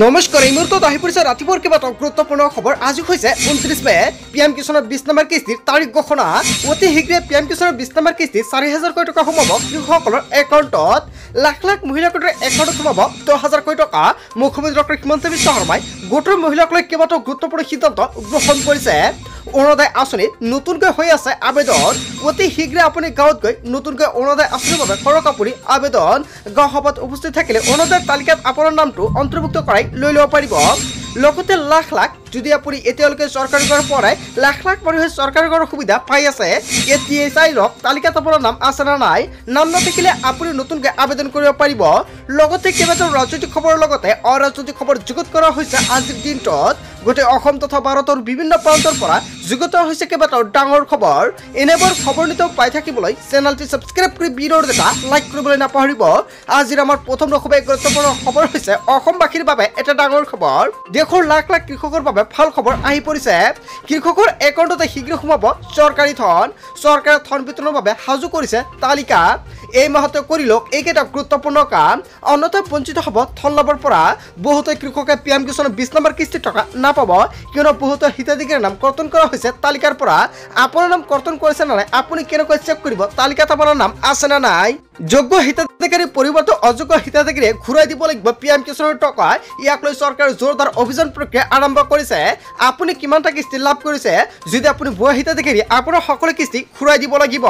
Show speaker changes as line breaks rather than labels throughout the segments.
নমস্কাৰ এই মুহূৰ্তত আহি পৰিছে ৰাতিপুৱাৰ কেইবাটাও গুৰুত্বপূৰ্ণ খবৰ। আজি হৈছে 29 মে। PM কিষাণৰ 20 নম্বৰ কিস্তিৰ তাৰিখ ঘোষণা। অতি শীঘ্ৰে PM কিষাণৰ 20 নম্বৰ কিস্তি 4000 কোটি টকা সোমাব কৃষকসকলৰ একাউণ্টত। লাখ লাখ মহিলাসকলৰ একাউণ্টত সোমাব 10000 কোটি টকা। মুখ্যমন্ত্ৰী ডক্টৰ হিমন্ত বিশ্ব শৰ্মাই গোটৰ মহিলাসকলৰ কেইবাটাও গুৰুত্বপূৰ্ণ সিদ্ধান্ত গ্ৰহণ কৰিছে। অৰুণোদয় আঁচনি নতুনকৈ হৈ আছে আবেদন। অতি শীঘ্ৰে আপুনি গাঁৱত গৈ নতুনকৈ অৰুণোদয় আঁচনিৰ বাবে কৰক আপুনি আবেদন। গাঁও সভাত উপস্থিত থাকিলে অৰুণোদয় তালিকাত আপোনাৰ নামটো অন্তৰ্ভুক্ত কৰাই লৈ ল'ব পাৰিব। লগতে লাখ লাখ যদি আপুনি এতিয়ালৈকে চৰকাৰী ঘৰ পৰাই লাখ লাখ মানুহে চৰকাৰী ঘৰৰ সুবিধা পাই আছে, এতিয়া চাই লওক তালিকাত আপোনাৰ নাম আছে নে নাই। নাম নাথাকিলে আপুনি নতুনকৈ আবেদন কৰিব পাৰিব। লগতে কেইবাটাও ৰাজনৈতিক খবৰৰ লগতে অৰাজনৈতিক খবৰ যুগুত কৰা হৈছে আজিৰ দিনটোত। গোটেই অসম তথা ভাৰতৰ বিভিন্ন প্ৰান্তৰ পৰা যুগুত হৈছে কেইবাটাও ডাঙৰ খবৰ। এনেবোৰ খবৰ নিতৌ পাই থাকিবলৈ চেনেলটি ছাবস্ক্ৰাইব কৰি ভিডিঅ'ৰ এটা লাইক কৰিবলৈ নাপাহৰিব। আজিৰ আমাৰ প্ৰথম খুবেই গুৰুত্বপূৰ্ণ খবৰ হৈছে অসমবাসীৰ বাবে এটা ডাঙৰ খবৰ। দেশৰ লাখ লাখ কৃষকৰ বাবে ভাল খবৰ আহি পৰিছে। কৃষকৰ একাউণ্টতে শীঘ্ৰ সোমাব চৰকাৰী ধন। চৰকাৰে ধন বিতৰণৰ বাবে সাজু কৰিছে তালিকা। এই মাহতে কৰি লওক এইকেইটা গুৰুত্বপূৰ্ণ কাম, অন্যথা বঞ্চিত হ'ব ধন লাভৰ পৰা। বহুতো কৃষকে PM কিষাণৰ 20 নম্বৰ কিস্তিৰ টকা নাপাব, কিয়নো বহুতো হিতাধিকাৰীৰ নাম কৰ্তন কৰা হৈছে তালিকাৰ পৰা। আপোনাৰ নাম কৰ্তন কৰিছে নে নাই আপুনি কেনেকৈ চেক কৰিব তালিকাত আপোনাৰ নাম আছে নে নাই। যোগ্য হিতাধিকাৰীৰ পৰিৱৰ্তে অযোগ্য হিতাধিকাৰীয়ে ঘূৰাই দিব লাগিব PM কিষাণৰ টকা। ইয়াক লৈ চৰকাৰে জোৰদাৰ অভিযান প্ৰক্ৰিয়া আৰম্ভ কৰিছে। আপুনি কিমানটা কিস্তি লাভ কৰিছে, যদি আপুনি ভুৱা হিতাধিকাৰী আপোনাৰ সকলো কিস্তি ঘূৰাই দিব লাগিব।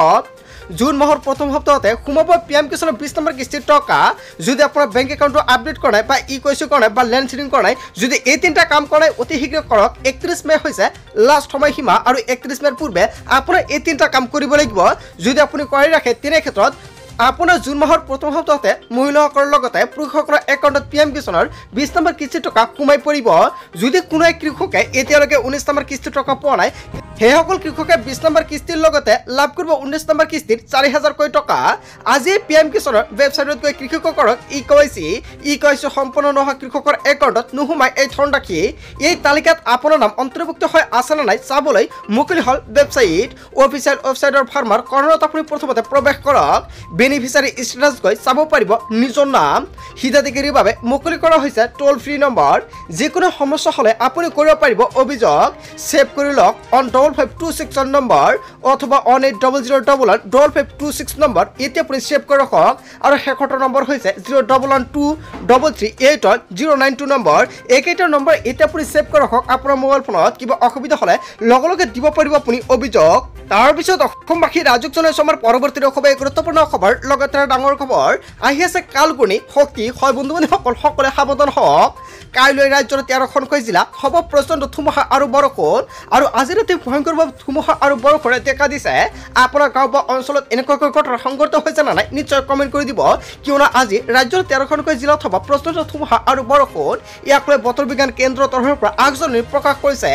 জুন মাহৰ প্ৰথম সপ্তাহতে সোমাব PM কিষাণৰ 20 নম্বৰ কিস্তিৰ টকা। যদি আপোনাৰ বেংক একাউণ্টটো আপডেট কৰা নাই বা ইকেৱাইচি কৰা নাই বা লেণ্ড চিডিং কৰা নাই, যদি এই তিনিটা কাম কৰা নাই অতি শীঘ্ৰে কৰক। 31 মে হৈছে লাষ্ট সময়সীমা আৰু 31 মেৰ পূৰ্বে আপোনাৰ এই তিনিটা কাম কৰিব লাগিব। যদি আপুনি কৰি ৰাখে তেনে ক্ষেত্ৰত আপোনাৰ জুন মাহৰ প্ৰথম সপ্তাহতে মহিলাসকলৰ লগতে পুৰুষসকলৰ একাউণ্টত PM কিষাণৰ 20 নম্বৰ কিস্তিৰ টকা সোমাই পৰিব। যদি কোনো কৃষকে এতিয়ালৈকে 19 নম্বৰ কিস্তিৰ টকা পোৱা নাই, সেইসকল কৃষকে 20 নম্বৰ কিস্তিৰ লগতে লাভ কৰিব 19 নম্বৰ কিস্তিৰ 4000 কোটি টকা। আজি PM কিষাণৰ ৱেবছাইটত গৈ কৃষকসকলক ইকেৱাইচি সম্পূৰ্ণ নোহোৱা কৃষকৰ একাউণ্টত নোসোমাই এই ধন ৰাখি এই তালিকাত আপোনাৰ নাম অন্তৰ্ভুক্ত হৈ আছে নে নাই চাবলৈ মুকলি হ'ল ৱেবছাইট। অফিচিয়েল ৱেবছাইটৰ ফাৰ্মাৰ কৰ্ণত আপুনি প্ৰথমতে প্ৰৱেশ কৰক। বেনিফিচিয়াৰী ষ্টেটাছ গৈ চাব পাৰিব নিজৰ নাম। হিতাধিকাৰীৰ বাবে মুকলি কৰা হৈছে টোল ফ্ৰী নম্বৰ। যিকোনো সমস্যা হ'লে আপুনি কৰিব পাৰিব অভিযোগ। ছেভ কৰি লওক অন 5526 নম্বৰ অথবা 1800115526 নম্বৰ। এতিয়া আপুনি ছেভ কৰি ৰাখক। আৰু শেষৰ নম্বৰ হৈছে 01123380992 নম্বৰ। এইকেইটা নম্বৰ এতিয়া আপুনি ছেভ কৰি ৰাখক। আপোনাৰ মোবাইল ফোনত কিবা অসুবিধা হ'লে লগে লগে দিব পাৰিব আপুনি অভিযোগ। তাৰপিছত অসমবাসী ৰাজক জনাইছো আমাৰ পৰৱৰ্তী খুবেই গুৰুত্বপূৰ্ণ খবৰ, লগতে ডাঙৰ খবৰ আহি আছে কালগুণী শক্তি হয় বন্ধুবান্ধৱীসকল, সকলোৱে সাৱধান হওক। কাইলৈ ৰাজ্যৰ 13খনকৈ জিলা হ'ব প্ৰচণ্ড ধুমুহা আৰু বৰষুণ। আৰু আজি ৰাতি ভয়ংকৰভাৱে ধুমুহা আৰু বৰষুণে দেখা দিছে। আপোনাৰ গাঁও বা অঞ্চলত এনেকুৱাকৈ ঘটনা সংঘটিত হৈছে নে নাই নিশ্চয় কমেণ্ট কৰি দিব, কিয়নো আজি ৰাজ্যৰ 13খনকৈ জিলাত হ'ব প্ৰচণ্ড ধুমুহা আৰু বৰষুণ। ইয়াক লৈ বতৰ বিজ্ঞান কেন্দ্ৰৰ তৰফৰ পৰা আগজননী প্ৰকাশ কৰিছে।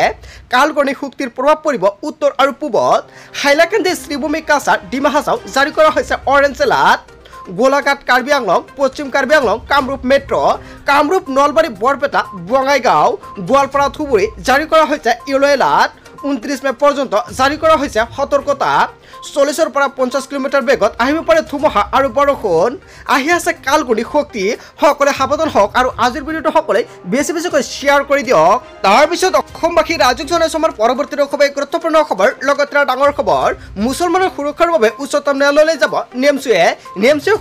কালগুণী শক্তিৰ প্ৰভাৱ পৰিব উত্তৰ আৰু পূবত। হাইলাকান্দি, শ্ৰীভূমি, কাছাৰ, ডিমা হাছাও জাৰি কৰা হৈছে অৰেঞ্জ এলাৰ্ট। গোলাঘাট, কাৰ্বি আংলং, পশ্চিম কাৰ্বি আংলং, কামৰূপ মেট্ৰ', কামৰূপ, নলবাৰী, বৰপেটা, বঙাইগাঁও, গোৱালপাৰা, ধুবুৰী জাৰি কৰা হৈছে য়েলো এলাৰ্ট। 29 মে পৰ্যন্ত জাৰি কৰা হৈছে সতৰ্কতা। 40ৰ পৰা 50 কিলোমিটাৰ বেগত আহিব পাৰে ধুমুহা আৰু বৰষুণ। আহি আছে কালগুণী শক্তি, সকলোৱে সাৱধান হওক আৰু আজিৰ ভিডিঅ'টো সকলোৱে বেছি বেছিকৈ শ্বেয়াৰ কৰি দিয়ক। তাৰপিছত অসমবাসী ৰাজক জনাইছো আমাৰ পৰৱৰ্তী খুবেই গুৰুত্বপূৰ্ণ খবৰ, লগতে ডাঙৰ খবৰ। মুছলমানৰ সুৰক্ষাৰ বাবে উচ্চতম ন্যায়ালয়লৈ যাব নেমচুৱে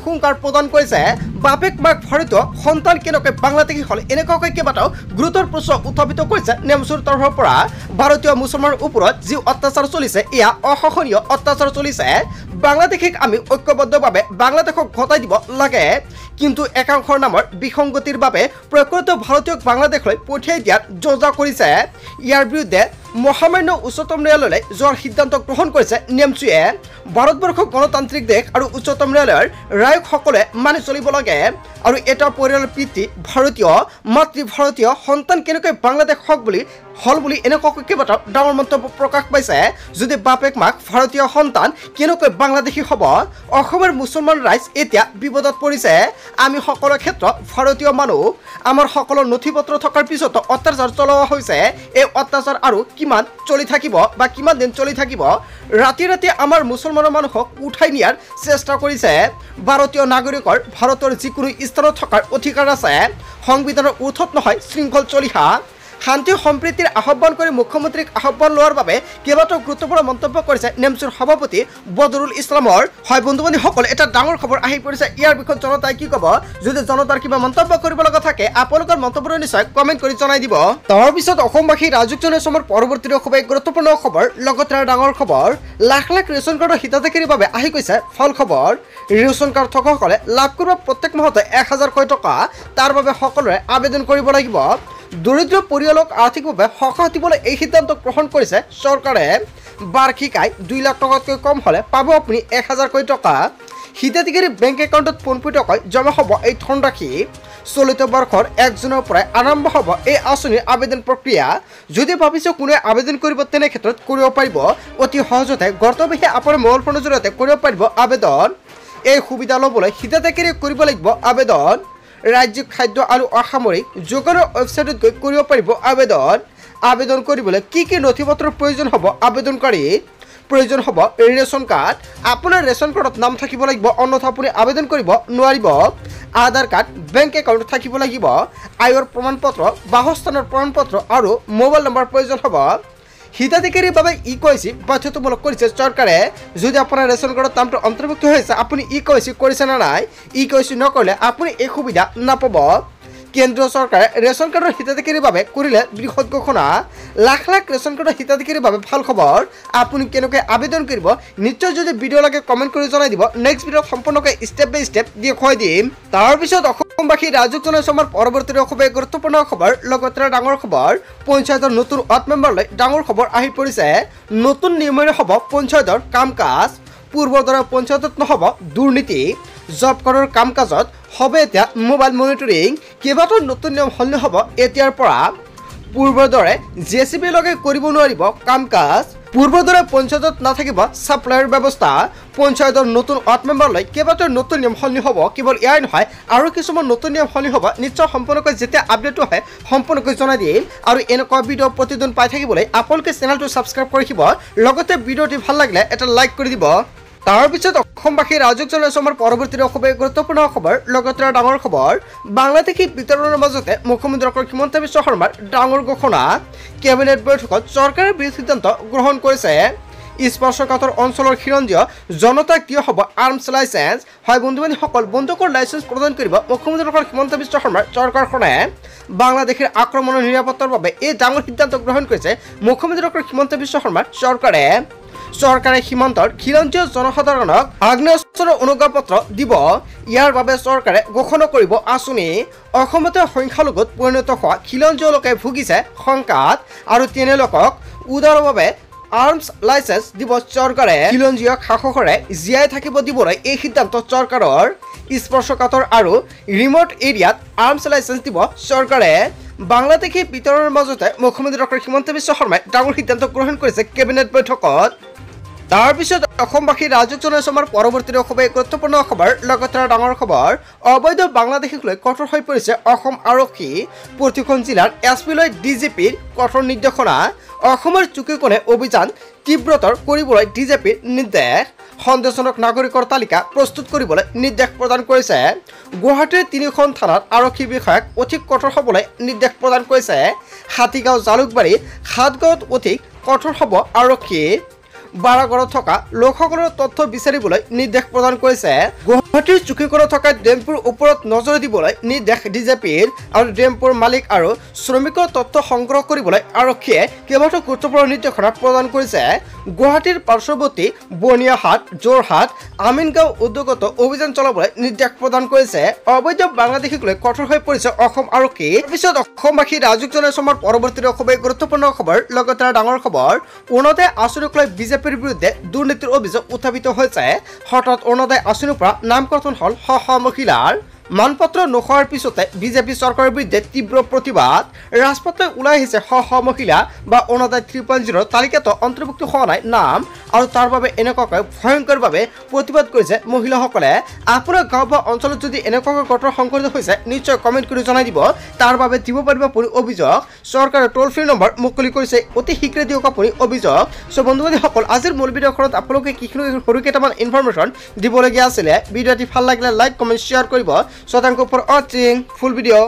হুংকাৰ প্ৰদান কৰিছে। বাপেক মাক ভাৰতীয় সন্তান কেনেকৈ বাংলাদেশী হ'ল, এনেকুৱাকৈ কেইবাটাও গুৰুতৰ প্ৰশ্ন উত্থাপিত কৰিছে নেমচুৰ তৰফৰ পৰা। ভাৰতীয় মুছলমানৰ ওপৰত যি অত্যাচাৰ চলিছে এয়া অসহনীয় অত্যাচাৰ চলিছে। বাংলাদেশীক আমি ঐক্যবদ্ধভাৱে বাংলাদেশক ঘটাই দিব লাগে, কিন্তু একাংশৰ নামৰ বিসংগতিৰ বাবে প্ৰকৃত ভাৰতীয়ক বাংলাদেশলৈ পঠিয়াই দিয়াৰ যোজনা কৰিছে। ইয়াৰ বিৰুদ্ধে মহামান্য উচ্চতম ন্যায়ালয়লৈ যোৱাৰ সিদ্ধান্ত গ্ৰহণ কৰিছে নেমচুৱে। ভাৰতবৰ্ষ গণতান্ত্ৰিক দেশ আৰু উচ্চতম ন্যায়ালয়ৰ ৰায়ক সকলোৱে মানি চলিব লাগে। আৰু এটা পৰিয়ালৰ পিতৃ ভাৰতীয়, মাতৃ ভাৰতীয়, সন্তান কেনেকৈ বাংলাদেশ হল বুলি এনেকুৱাকৈ কেইবাটাও ডাঙৰ মন্তব্য প্ৰকাশ পাইছে। যদি বাপেক মাক ভাৰতীয় সন্তান কেনেকৈ বাংলাদেশী হ'ব। অসমৰ মুছলমান ৰাইজ এতিয়া বিপদত পৰিছে। আমি সকলো ক্ষেত্ৰত ভাৰতীয় মানুহ। আমাৰ সকলো নথি পত্ৰ থকাৰ পিছতো অত্যাচাৰ চলোৱা হৈছে। এই অত্যাচাৰ আৰু কিমান চলি থাকিব বা কিমান দিন চলি থাকিব ৰাতি ৰাতি আমাৰ মুছলমানৰ মানুহক উঠাই নিয়াৰ চেষ্টা কৰিছে ভাৰতীয় নাগৰিকৰ ভাৰতৰ যিকোনো স্থানত থকাৰ অধিকাৰ আছে সংবিধানৰ উৰ্ধত নহয় শৃংখল চলিহা শান্তি সম্প্ৰীতিৰ আহ্বান কৰি মুখ্যমন্ত্ৰীক আহ্বান লোৱাৰ বাবে কেইবাটাও গুৰুত্বপূৰ্ণ মন্তব্য কৰিছে নেমচুৰ সভাপতি বদৰুল ইছলামৰ হয় বন্ধু বান্ধৱীসকল এটা ডাঙৰ খবৰ আহি পৰিছে ইয়াৰ বিষয়ে জনতাই কি ক'ব যদি জনতাৰ কিবা মন্তব্য কৰিব লগা থাকে আপোনালোকৰ মন্তব্য নিশ্চয় কমেণ্ট কৰি জনাই দিব তাৰ পিছত অসমবাসী ৰাজুক জনসমৰ পৰৱৰ্তী খুব গুৰুত্বপূৰ্ণ খবৰ লগতে ডাঙৰ খবৰ লাখ লাখ ৰেচন কাৰ্ডৰ হিতাধিকাৰীৰ বাবে আহি গৈছে ফল খবৰ ৰেচন কাৰ্ড থকাসকলে লাভ কৰিব প্ৰত্যেক মাহতে 1000 টকা তাৰ বাবে সকলোৰে আবেদন কৰিব লাগিব দৰিদ্ৰ পৰিয়ালক আৰ্থিকভাৱে সহায় দিবলৈ এই সিদ্ধান্ত গ্ৰহণ কৰিছে চৰকাৰে বাৰ্ষিক আয় 2 লাখ টকাতকৈ কম হ'লে পাব আপুনি 1000 টকা হিতাধিকাৰী বেংক একাউণ্টত পোনপটীয়াকৈ জমা হ'ব এই ধনৰাশি চলিত বৰ্ষৰ 1 জুনৰ পৰা আৰম্ভ হ'ব এই আঁচনিৰ আবেদন প্ৰক্ৰিয়া যদি ভাবিছে কোনে আবেদন কৰিব তেনে ক্ষেত্ৰত কৰিব পাৰিব অতি সহজতে গৰ্তবিহে আপোনাৰ মোবাইল ফোনৰ জৰিয়তে কৰিব পাৰিব আবেদন এই সুবিধা ল'বলৈ হিতাধিকাৰী কৰিব লাগিব আবেদন ৰাজ্যিক খাদ্য আৰু অসামৰিক যোগানৰ ৱেবছাইটত গৈ কৰিব পাৰিব আবেদন কৰিবলৈ কি কি নথিপত্ৰৰ প্ৰয়োজন হ'ব আবেদনকাৰী প্ৰয়োজন হ'ব ৰেচন কাৰ্ড আপোনাৰ ৰেচন কাৰ্ডত নাম থাকিব লাগিব অন্যথা আপুনি আবেদন কৰিব নোৱাৰিব আধাৰ কাৰ্ড বেংক একাউণ্ট থাকিব লাগিব আয়ৰ প্ৰমাণপত্ৰ বাসস্থানৰ প্ৰমাণপত্ৰ আৰু মোবাইল নম্বৰ প্ৰয়োজন হ'ব হিতাধিকাৰীৰ বাবে ইকেৱাইচি বাধ্যতামূলক কৰিছে চৰকাৰে যদি আপোনাৰ ৰেচন কাৰ্ডত নামটো অন্তৰ্ভুক্ত হৈছে আপুনি ইকেৱাইচি কৰিছে না নাই ইকেৱাইচি নকৰিলে আপুনি এই সুবিধা নাপাব কেন্দ্ৰীয় চৰকাৰে ৰেচন কাৰ্ডৰ হিতাধিকাৰীৰ বাবে কৰিলে বৃহৎ ঘোষণা লাখ লাখ ৰেচন কাৰ্ডৰ হিতাধিকাৰীৰ বাবে ভাল খবৰ আপুনি কেনেকৈ আবেদন কৰিব নিশ্চয় যদি ভিডিঅ' লাগে কমেণ্ট কৰি জনাই দিব নেক্সট ভিডিঅ'ত সম্পূৰ্ণকৈ ষ্টেপ বাই ষ্টেপ দেখুৱাই দিম তাৰপিছত অসমবাসী ৰাজুক জনসমৰ পৰৱৰ্তী খুব গুৰুত্বপূৰ্ণ খবৰ লগতে ডাঙৰ খবৰ পঞ্চায়তৰ নতুন ৱাৰ্ড মেম্বাৰলৈ ডাঙৰ খবৰ আহি পৰিছে নতুন নিয়মেৰে হ'ব পঞ্চায়তৰ কাম কাজ পূৰ্বৰ দৰে পঞ্চায়তত নহ'ব দুৰ্নীতি জব কাৰ্ডৰ কাম কাজত হ'ব এতিয়া মোবাইল মনিটৰিং কেইবাটাও নতুন নিয়ম সলনি হ'ব এতিয়াৰ পৰা পূৰ্বৰ দৰে জেচিবি লগে কৰিব নোৱাৰিব কাম কাজ পূৰ্বৰ দৰে পঞ্চায়তত নাথাকিব ছাপ্লাইৰ ব্যৱস্থা পঞ্চায়তৰ নতুন ৱাৰ্ড মেম্বাৰলৈ কেইবাটাও নতুন নিয়ম সলনি হ'ব কেৱল এয়াই নহয় আৰু কিছুমান নতুন নিয়ম সলনি হ'ব নিশ্চয় সম্পূৰ্ণকৈ যেতিয়া আপডেটটো হয় সম্পূৰ্ণকৈ জনাই দিম আৰু এনেকুৱা ভিডিঅ' প্ৰতিদিন পাই থাকিবলৈ আপোনালোকে চেনেলটো ছাবস্ক্ৰাইব কৰি ৰাখিব লগতে ভিডিঅ'টি ভাল লাগিলে এটা লাইক কৰি দিব তাৰপিছত অসমবাসী ৰাজুক জনসমৰ পৰৱৰ্তী খুব গুৰুত্বপূৰ্ণ খবৰ লগতে ডাঙৰ খবৰ বাংলাদেশী বিতৰণৰ মাজতে মুখ্যমন্ত্ৰী ডক্টৰ হিমন্ত বিশ্ব শৰ্মাৰ ডাঙৰ ঘোষণা কেবিনেট বৈঠকত চৰকাৰে বৃহৎ সিদ্ধান্ত গ্ৰহণ কৰিছে স্পৰ্শকাতৰ অঞ্চলৰ খিৰঞ্জীয় জনতাক দিয়া হ'ব আৰ্মছ লাইচেন্স হয় বন্ধু বান্ধৱীসকল বন্দুকৰ লাইচেন্স প্ৰদান কৰিব মুখ্যমন্ত্ৰী ডক্টৰ হিমন্ত বিশ্ব শৰ্মাৰ চৰকাৰখনে বাংলাদেশৰ আক্ৰমণৰ নিৰাপত্তাৰ বাবে এই ডাঙৰ সিদ্ধান্ত গ্ৰহণ কৰিছে মুখ্যমন্ত্ৰী ডক্টৰ হিমন্ত বিশ্ব শৰ্মাৰ চৰকাৰে সীমান্তৰ খিৰঞ্জীয় জনসাধাৰণক আগ্নেয়াস্ত্ৰৰ অনুজ্ঞাপত্ৰ দিব ইয়াৰ বাবে চৰকাৰে ঘোষণা কৰিব আঁচনি অসমতে সংখ্যালঘুত পৰিণত হোৱা খিলঞ্জীয় লোকে ভুগিছে শংকাত আৰু তেনে লোকক উদাৰৰ বাবে আৰ্মছ লাইচেন্স দিব চৰকাৰে খিলঞ্জীয় শাসকৰে জীয়াই থাকিব দিবলৈ এই সিদ্ধান্ত চৰকাৰৰ স্পৰ্শকাতৰ আৰু ৰিমট এৰিয়াত আৰ্মছ লাইচেন্স দিব চৰকাৰে বাংলাদেশী বিতৰণৰ মাজতে মুখ্যমন্ত্ৰী ডক্টৰ হিমন্ত বিশ্ব শৰ্মাই ডাঙৰ সিদ্ধান্ত গ্ৰহণ কৰিছে কেবিনেট বৈঠকত তাৰপিছত অসমবাসী ৰাজুক জনসমৰ পৰৱৰ্তী খুব গুৰুত্বপূৰ্ণ খবৰ লগতে ডাঙৰ খবৰ অবৈধ বাংলাদেশীক লৈ কঠোৰ হৈ পৰিছে অসম আৰক্ষী প্ৰতিখন জিলাৰ এছপিলৈ ডিজিপিৰ কঠোৰ নিৰ্দেশনা অসমৰ চুকিকোণে অভিযান তীব্ৰতৰ কৰিবলৈ ডিজিপিৰ নিৰ্দেশ সন্দেহজনক নাগৰিকৰ তালিকা প্ৰস্তুত কৰিবলৈ নিৰ্দেশ প্ৰদান কৰিছে গুৱাহাটীৰ 3খন থানাত আৰক্ষী বিষয়াক অধিক কঠোৰ হ'বলৈ নিৰ্দেশ প্ৰদান কৰিছে হাতীগাঁও জালুকবাৰী 7 গাঁৱত অধিক কঠোৰ হ'ব আৰক্ষী বাৰাগড়ত থকা লোকসকলৰ তথ্য বিচাৰিবলৈ নিৰ্দেশ প্ৰদান কৰিছে গুৱাহাটীৰ চুকিকোণত থকা ডেম্পুৰ ওপৰত নজৰ দিবলৈ নিৰ্দেশ ডিজিপিৰ আৰু ডেম্পুৰ মালিক আৰু শ্ৰমিকৰ তথ্য সংগ্ৰহ কৰিবলৈ আৰক্ষীয়ে কেইবাটাও গুৰুত্বপূৰ্ণ নিৰ্দেশনা প্ৰদান কৰিছে গুৱাহাটীৰ পাৰ্শ্বৱৰ্তী বনিয়াহাট যোৰহাট আমিনগাঁও উদ্যোগত অভিযান চলাবলৈ নিৰ্দেশ প্ৰদান কৰিছে অবৈধ বাংলাদেশীক লৈ কঠোৰ হৈ পৰিছে অসম আৰক্ষী পিছত অসমবাসী ৰাজুক জনসমৰ পৰৱৰ্তী খুব গুৰুত্বপূৰ্ণ খবৰ লগতে ডাঙৰ খবৰ অৰুণোদয় আঁচনিক লৈ বিজেপিৰ বিৰুদ্ধে দুৰ্নীতিৰ অভিযোগ উত্থাপিত হৈছে হঠাৎ অৰুণোদয় আঁচনিৰ পৰা নাম কৰ্তন হ'ল মহিলাৰ মানপত্ৰ নোহোৱাৰ পিছতে বিজেপি চৰকাৰৰ বিৰুদ্ধে তীব্ৰ প্ৰতিবাদ ৰাজপথলৈ ওলাই আহিছে শ শ মহিলা বা অৰুণোদয় 3.0 তালিকাত অন্তৰ্ভুক্ত হোৱা নাই নাম আৰু তাৰ বাবে এনেকুৱাকৈ ভয়ংকৰভাৱে প্ৰতিবাদ কৰিছে মহিলাসকলে আপোনাৰ গাঁও বা অঞ্চলত যদি এনেকুৱাকৈ ঘটনা সংঘটিত হৈছে নিশ্চয় কমেণ্ট কৰি জনাই দিব তাৰ বাবে দিব পাৰিব আপুনি অভিযোগ চৰকাৰে টোল ফ্ৰী নম্বৰ মুকলি কৰিছে অতি শীঘ্ৰে দিয়ক আপুনি অভিযোগ সো বন্ধুবান্ধৱীসকল আজিৰ মূল ভিডিঅ'খনত আপোনালোকে কিখিনি সৰু কেইটামান ইনফৰমেশ্যন দিবলগীয়া আছিলে ভিডিঅ'টি ভাল লাগিলে লাইক কমেণ্ট শ্বেয়াৰ কৰিব সো থ্যাংক ইউ ফৰ ৱাচিং ফুল ভিডিঅ'